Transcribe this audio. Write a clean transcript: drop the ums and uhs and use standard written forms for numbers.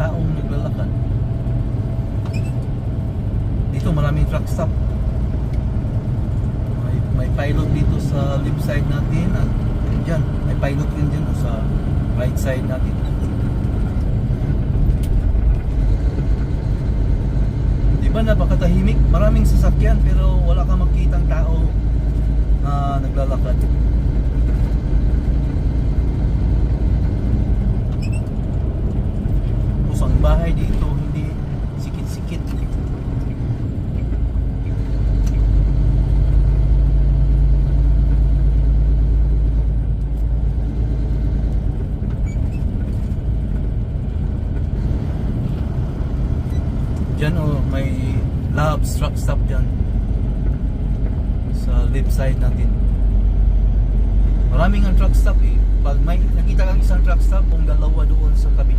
taong naglalakad. Dito maraming truck stop. May pilot dito sa left side natin at dyan, may pilot din dyan sa right side natin. Diba napakatahimik? Maraming sasakyan pero wala kang makitang tao na naglalakad. Tapos ang bahay dito hindi sikit-sikit. Diyan may Labs truck stop dyan sa left side natin. Maraming ang truck stop eh. Pag may nakita kang isang truck stop, kung dalawa doon sa kabila.